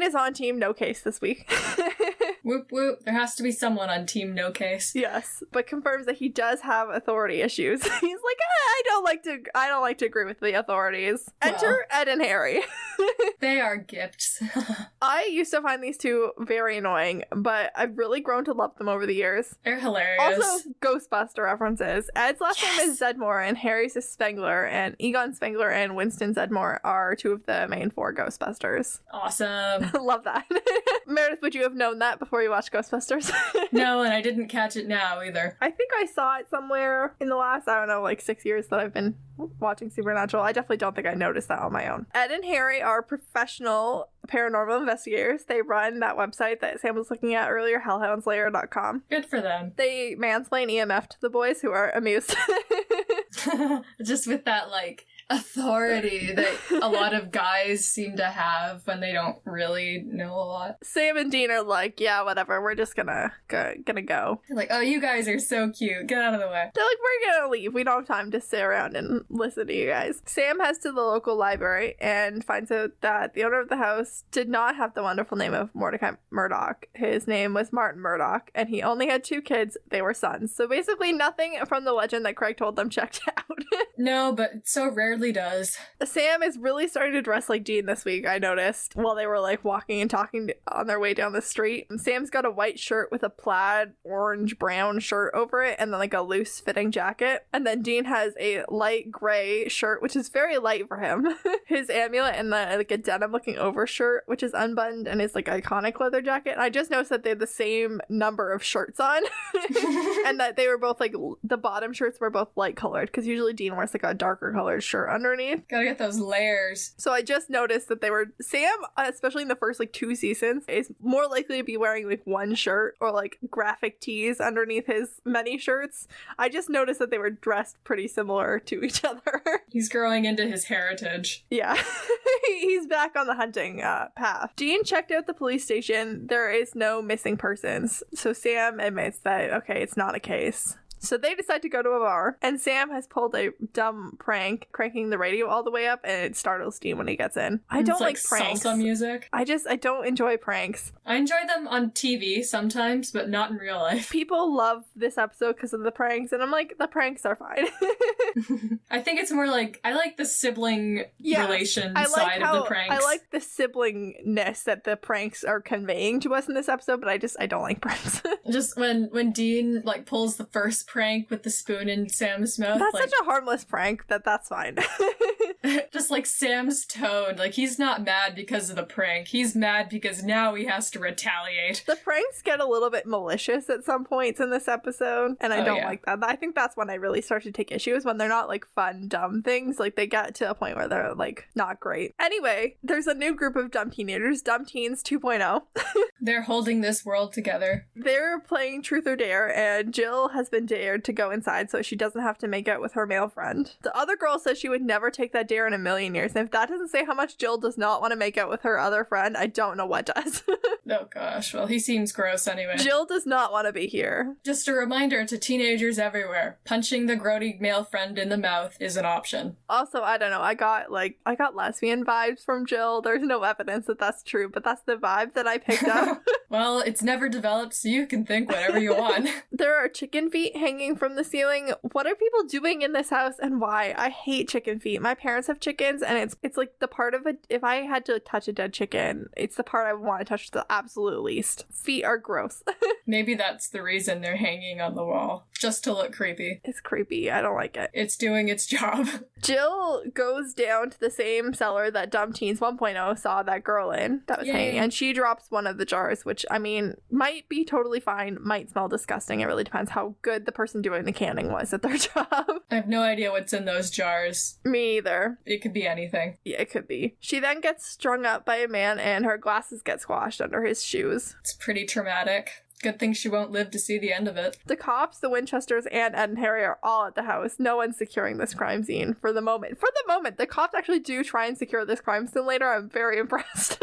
is on Team No Case this week. Whoop whoop. There has to be someone on Team No Case. Yes, but confirms that he does have authority issues. He's like, I don't like to agree with the authorities. Enter Ed and Harry. They are gifts. I used to find these two very annoying, but I've really grown to love them over the years. They're hilarious. Also, Ghostbuster references. Ed's last name is Zedmore, and Harry's is Spengler, and Egon Spengler and Winston Zedmore are two of the main four Ghostbusters. Awesome. Love that. Meredith, would you have known that before you watched Ghostbusters? No, and I didn't catch it now either. I think I saw it somewhere in the last, 6 years that I've been watching Supernatural. I definitely don't think I noticed that on my own. Ed and Harry are professional paranormal investigators. They run that website that Sam was looking at earlier, hellhoundslayer.com. Good for them. They mansplain EMF to the boys, who are amused. Just with that, authority that a lot of guys seem to have when they don't really know a lot. Sam and Dean are like, yeah, whatever, we're just gonna go. They're like, oh, you guys are so cute. Get out of the way. They're like, we're gonna leave. We don't have time to sit around and listen to you guys. Sam heads to the local library and finds out that the owner of the house did not have the wonderful name of Mordecai Murdoch. His name was Martin Murdoch, and he only had 2 kids. They were sons. So basically nothing from the legend that Craig told them checked out. No, but it so rarely does. Sam is really starting to dress like Dean this week, I noticed, while they were walking and talking on their way down the street. Sam's got a white shirt with a plaid orange-brown shirt over it, and then a loose-fitting jacket. And then Dean has a light gray shirt, which is very light for him. His amulet and a denim-looking overshirt, which is unbuttoned, and his iconic leather jacket. And I just noticed that they had the same number of shirts on, and that they were both the bottom shirts were both light-colored, because usually Dean wears a darker colored shirt underneath. Gotta get those layers. So I just noticed that Sam, especially in the first 2 seasons, is more likely to be wearing one shirt or graphic tees underneath his many shirts. I just noticed that they were dressed pretty similar to each other. He's growing into his heritage. Yeah. He's back on the hunting path. Dean checked out the police station. There is no missing persons. So Sam admits that, okay, it's not a case. So they decide to go to a bar, and Sam has pulled a dumb prank, cranking the radio all the way up, and it startles Dean when he gets in. I don't like pranks. Salsa music. I don't enjoy pranks. I enjoy them on TV sometimes, but not in real life. People love this episode because of the pranks, and I'm like, the pranks are fine. I think it's more I like the sibling relation side of the pranks. I like the siblingness that the pranks are conveying to us in this episode, but I don't like pranks. Just when Dean pulls the first prank with the spoon in Sam's mouth. That's such a harmless prank that's fine. Just Sam's tone. He's not mad because of the prank. He's mad because now he has to retaliate. The pranks get a little bit malicious at some points in this episode, and I don't like that. I think that's when I really start to take issues, when they're not fun, dumb things. They get to a point where they're not great. Anyway, there's a new group of dumb teenagers, Dumb Teens 2.0. They're holding this world together. They're playing Truth or Dare, and Jill has been dared to go inside so she doesn't have to make out with her male friend. The other girl says she would never take that dare in a million years, and if that doesn't say how much Jill does not want to make out with her other friend, I don't know what does. Oh gosh, well, he seemes gross anyway. Jill does not want to be here. Just a reminder to teenagers everywhere, punching the grody male friend in the mouth is an option. Also, I don't know, I got lesbian vibes from Jill. There's no evidence that that's true, but that's the vibe that I picked up. Well, it's never developed, so you can think whatever you want. There are chicken feet hanging from the ceiling. What are people doing in this house, and why? I hate chicken feet. My parents have chickens, and it's the part of it, if I had to touch a dead chicken, it's the part I want to touch the absolute least. Feet are gross. Maybe that's the reason they're hanging on the wall. Just to look creepy. It's creepy. I don't like it. It's doing its job. Jill goes down to the same cellar that Dumb Teens 1.0 saw that girl in that was hanging, and she drops one of the jars, which, might be totally fine, might smell disgusting. It really depends how good the person doing the canning was at their job. I have no idea what's in those jars. Me either. It could be anything. Yeah, it could be. She then gets strung up by a man, and her glasses get squashed under his shoes. It's pretty traumatic. Good thing she won't live to see the end of it. The cops, the Winchesters, and Ed and Harry are all at the house. No one's securing this crime scene for the moment. For the moment, the cops actually do try and secure this crime scene later. I'm very impressed.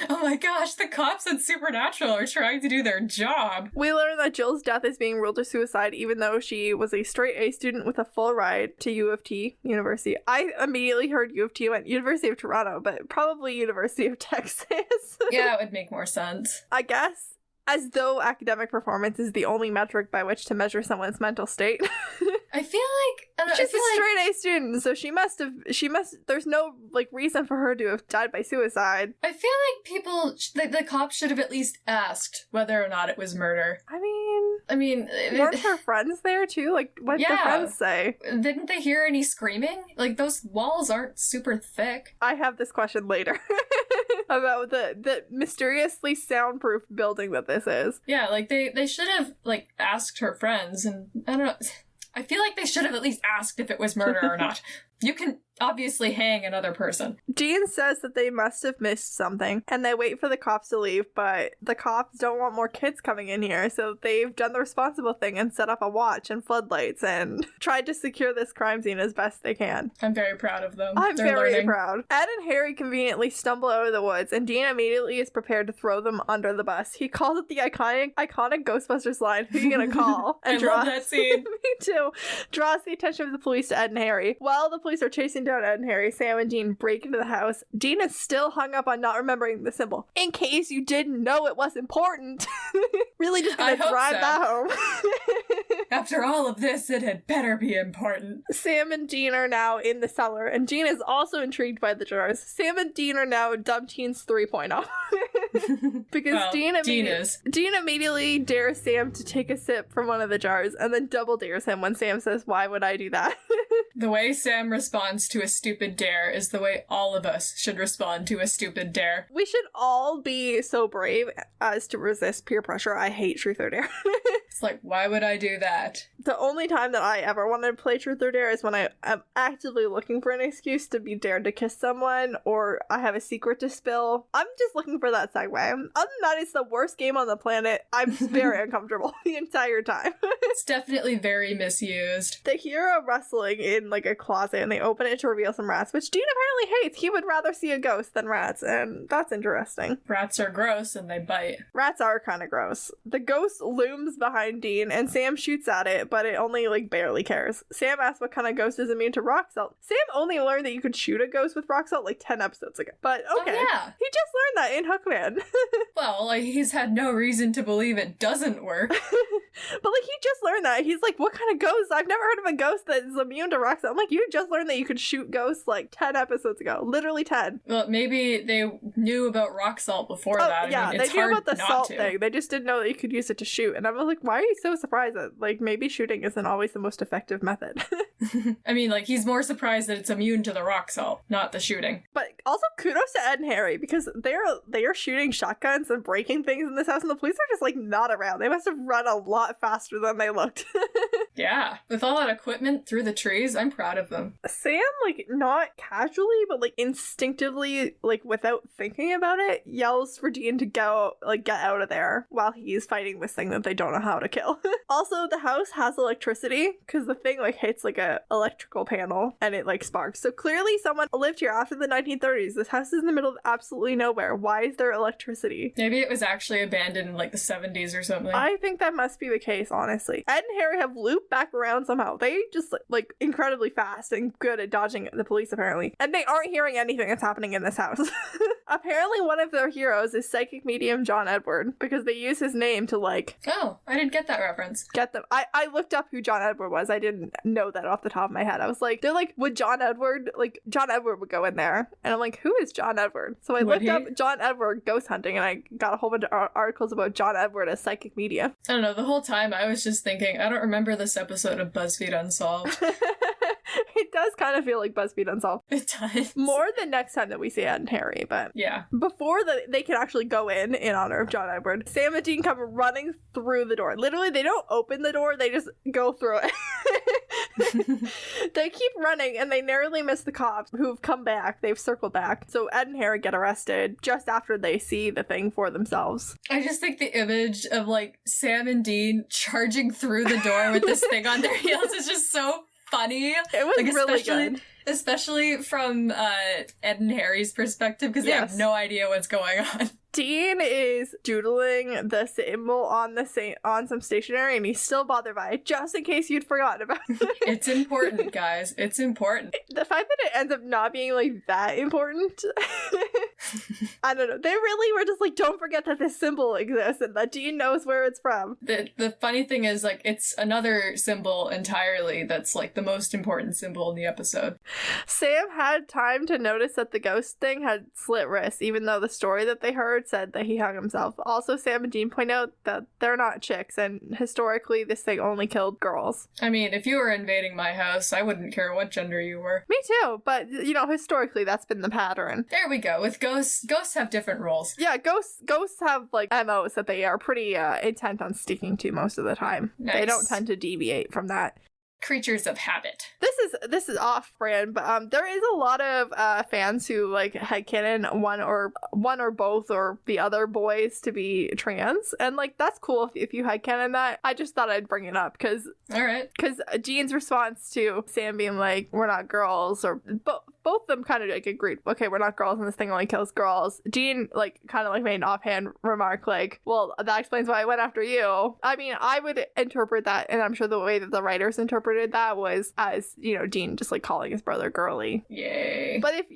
Oh my gosh, the cops at Supernatural are trying to do their job. We learn that Jill's death is being ruled a suicide, even though she was a straight A student with a full ride to U of T University. I immediately heard U of T went University of Toronto, but probably University of Texas. Yeah, it would make more sense. I guess. As though academic performance is the only metric by which to measure someone's mental state. I feel like she's a straight A student, so she must there's no like reason for her to have died by suicide. I feel like people the cops should have at least asked whether or not it was murder. I mean weren't her friends there too? Like what did the friends say? Didn't they hear any screaming? Like those walls aren't super thick. I have this question later. About the mysteriously soundproof building that this is. Yeah, like they should have like asked her friends, and I don't know. I feel like they should have at least asked if it was murder or not. You can obviously hang another person. Dean says that they must have missed something, and they wait for the cops to leave, but the cops don't want more kids coming in here, so they've done the responsible thing and set up a watch and floodlights and tried to secure this crime scene as best they can. I'm very proud of them. They're very proud. Ed and Harry conveniently stumble out of the woods, and Dean immediately is prepared to throw them under the bus. He calls it the iconic Ghostbusters line, "Who you gonna call?" And I love that scene. Me too. Draws the attention of the police to Ed and Harry. While the police are chasing down Ed and Harry, Sam and Dean break into the house. Dean is still hung up on not remembering the symbol. In case you didn't know it was important. Really just gonna drive that home. After all of this, it had better be important. Sam and Dean are now in the cellar, and Dean is also intrigued by the jars. Sam and Dean are now Dumb Teens 3.0. Because Dean immediately dares Sam to take a sip from one of the jars, and then double dares him when Sam says, "Why would I do that?" The way Sam responds to a stupid dare is the way all of us should respond to a stupid dare. We should all be so brave as to resist peer pressure. I hate Truth or Dare. It's like, why would I do that? The only time that I ever wanted to play Truth or Dare is when I am actively looking for an excuse to be dared to kiss someone, or I have a secret to spill. I'm just looking for that segue. Other than that, it's the worst game on the planet. I'm very uncomfortable the entire time. It's definitely very misused. They hear a rustling in like a closet, and they open it to reveal some rats, which Dean apparently hates. He would rather see a ghost than rats, and that's interesting. Rats are gross and they bite. Rats are kind of gross. The ghost looms behind Dean, and Sam shoots at it, but it only like barely cares. Sam asks what kind of ghost is immune to rock salt. Sam only learned that you could shoot a ghost with rock salt like 10 episodes ago. But okay. Oh, yeah. He just learned that in Hookman. Well, like, he's had no reason to believe it doesn't work. But like, he just learned that. He's like, what kind of ghost? I've never heard of a ghost that is immune to rock salt. I'm like, you just learned that you could shoot ghosts like 10 episodes ago. Literally 10. Well, maybe they knew about rock salt before that. Yeah, I mean, it's they knew about the hard salt not to. thing. They just didn't know that you could use it to shoot. And I was like, why are you so surprised that like maybe shooting isn't always the most effective method? I mean, like, he's more surprised that it's immune to the rock salt, not the shooting. But also kudos to Ed and Harry, because they are shooting shotguns and breaking things in this house, and the police are just like not around. They must have run a lot faster than they looked. Yeah, with all that equipment through the trees, I'm proud of them. Sam, like, not casually, but like instinctively, like without thinking about it, yells for Dean to go, like, get out of there while he's fighting this thing that they don't know how to kill. Also, the house has electricity, because the thing like hits like a electrical panel and it like sparks. So clearly someone lived here after the 1930s. This house is in the middle of absolutely nowhere. Why is there electricity? Maybe it was actually abandoned in like the 70s or something. I think that must be the case, honestly. Ed and Harry have looped back around somehow. They just like incredibly fast and good at dodging the police apparently. And they aren't hearing anything that's happening in this house. Apparently one of their heroes is psychic medium John Edward, because they use his name to like... Oh, I didn't get that reference. Get them. I looked up who John Edward was. I didn't know that off the top of my head. I was like, they're like, John Edward would go in there. And I'm like, who is John Edward? So I looked up John Edward ghost hunting, and I got a whole bunch of articles about John Edward as psychic medium. I don't know, the whole time I was just thinking, I don't remember this episode of BuzzFeed Unsolved. It does kind of feel like BuzzFeed Unsolved. It does. More the next time that we see Ed and Harry, but... Yeah. Before they can actually go in honor of John Edward, Sam and Dean come running through the door. Literally, they don't open the door, they just go through it. They keep running and they narrowly miss the cops who've come back. They've circled back. So Ed and Harry get arrested just after they see the thing for themselves. I just think the image of like Sam and Dean charging through the door with this thing on their heels is just so funny. It was like, really good. Especially from Ed and Harry's perspective, because they have no idea what's going on. Dean is doodling the symbol on some stationery, and he's still bothered by it, just in case you'd forgotten about it. It's important, guys. It's important. The fact that it ends up not being, like, that important, I don't know. They really were just like, don't forget that this symbol exists and that Dean knows where it's from. The funny thing is, like, it's another symbol entirely that's, like, the most important symbol in the episode. Sam had time to notice that the ghost thing had slit wrists, even though the story that they heard said that he hung himself. Also, Sam and Dean point out that they're not chicks, and historically this thing only killed girls. I mean, if you were invading my house, I wouldn't care what gender you were. Me too, but, you know, historically that's been the pattern. There we go. With ghosts have different roles. Yeah, ghosts have, like, MOs that they are pretty intent on sticking to most of the time. Nice. They don't tend to deviate from that. Creatures of habit. This is off-brand, but there is a lot of fans who like headcanon one or both or the other boys to be trans, and like that's cool if you headcanon that. I just thought I'd bring it up because Jean's response to Sam being like, "We're not girls," or both of them kind of like agreed, okay, we're not girls and this thing only kills girls. Jean like kind of like made an offhand remark like, well, that explains why I went after you. I mean, I would interpret that, and I'm sure the way that the writers interpreted that was as, you know, Dean just like calling his brother girly. Yay. But if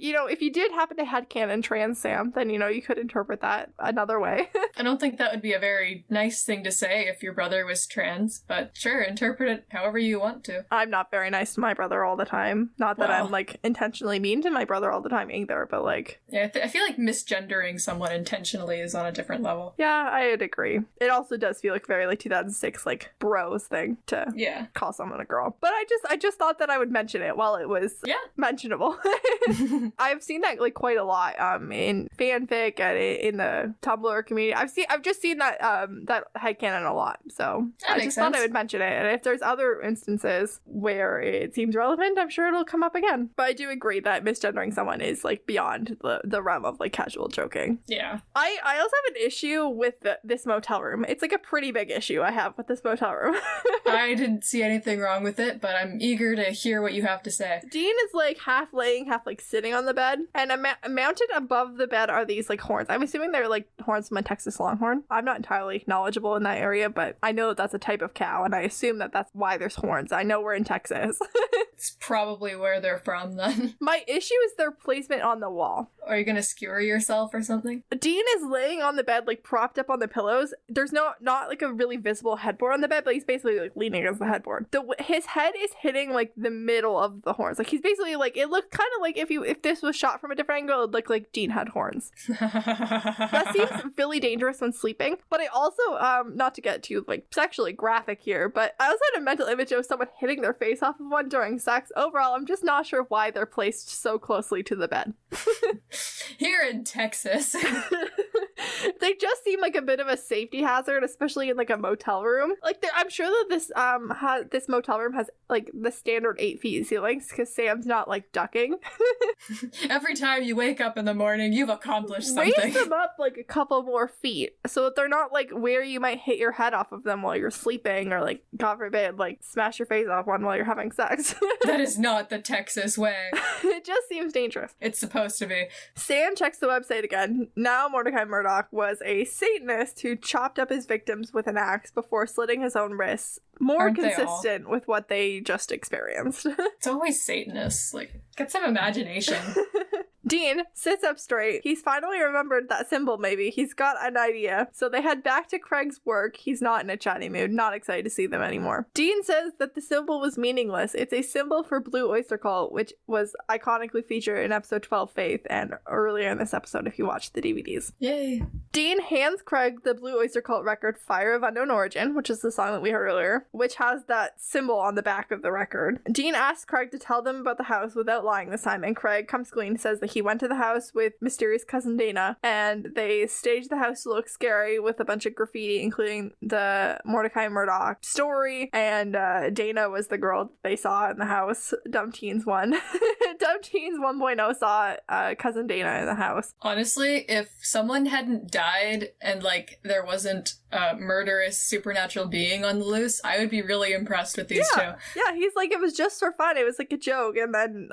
you did happen to headcanon trans Sam, then, you know, you could interpret that another way. I don't think that would be a very nice thing to say if your brother was trans, but sure, interpret it however you want to. I'm not very nice to my brother all the time. Not that I'm like intentionally mean to my brother all the time either, but like... Yeah, I feel like misgendering someone intentionally is on a different level. Yeah, I'd agree. It also does feel like very like 2006 like bros thing to call someone a girl. But I just thought that I would mention it while it was mentionable. I've seen that like quite a lot in fanfic and in the Tumblr community. I've just seen that headcanon a lot. So I just thought I would mention it. And if there's other instances where it seems relevant, I'm sure it'll come up again. But I do agree that misgendering someone is like beyond the realm of like casual joking. Yeah. I also have an issue with this motel room. It's like a pretty big issue I have with this motel room. I didn't see anything wrong with it, but I'm eager to hear what you have to say. Dean is like half laying, half like sitting on the bed, and mounted above the bed are these like horns. I'm assuming they're like horns from a Texas Longhorn. I'm not entirely knowledgeable in that area, but I know that that's a type of cow, and I assume that that's why there's horns. I know we're in Texas. It's probably where they're from then. My issue is their placement on the wall. Are you gonna skewer yourself or something? Dean is laying on the bed, like propped up on the pillows. There's not like a really visible headboard on the bed, but he's basically like leaning against the headboard. His head is hitting like the middle of the horns. Like he's basically like, it looked kind of like if this was shot from a different angle, it'd look like Dean had horns. That seems really dangerous when sleeping. But I also, not to get too like sexually graphic here, but I also had a mental image of someone hitting their face off of one during sex. Overall, I'm just not sure why they're placed so closely to the bed. Here in Texas. They just seem like a bit of a safety hazard, especially in like a motel room. Like I'm sure that this motel room has like the standard 8 feet ceilings because Sam's not like ducking. Every time you wake up in the morning, you've accomplished something. Raise them up like a couple more feet so that they're not like where you might hit your head off of them while you're sleeping, or like, God forbid, like smash your face off one while you're having sex. That is not the Texas way. It just seems dangerous. It's supposed to be. Sam checks the website again. Now Mordecai Murdoch was a Satanist who chopped up his victims with an axe before slitting his own wrists. More consistent with what they just experienced. It's always Satanists. Like, get some imagination. Dean sits up straight. He's finally remembered that symbol, maybe. He's got an idea. So they head back to Craig's work. He's not in a chatty mood, not excited to see them anymore. Dean says that the symbol was meaningless. It's a symbol for Blue Oyster Cult, which was iconically featured in episode 12, Faith, and earlier in this episode if you watched the DVDs. Yay. Dean hands Craig the Blue Oyster Cult record, Fire of Unknown Origin, which is the song that we heard earlier, which has that symbol on the back of the record. Dean asks Craig to tell them about the house without lying this time, and Craig comes clean, says that he he went to the house with mysterious cousin Dana, and they staged the house to look scary with a bunch of graffiti, including the Mordecai Murdoch story, and Dana was the girl they saw in the house. Dumb Teens 1. Dumb Teens 1.0 saw cousin Dana in the house. Honestly, if someone hadn't died and, like, there wasn't a murderous supernatural being on the loose, I would be really impressed with these two. Yeah, he's like, it was just for fun. It was like a joke, and then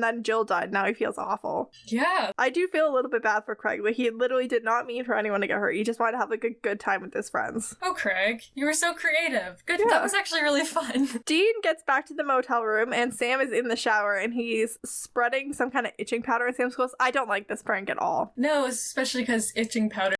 then Jill died. Now he feels awful. Yeah. I do feel a little bit bad for Craig, but he literally did not mean for anyone to get hurt. He just wanted to have like a good time with his friends. Oh, Craig, you were so creative. Good. Yeah. That was actually really fun. Dean gets back to the motel room, and Sam is in the shower, and he's spreading some kind of itching powder in Sam's clothes. I don't like this prank at all. No, especially because itching powder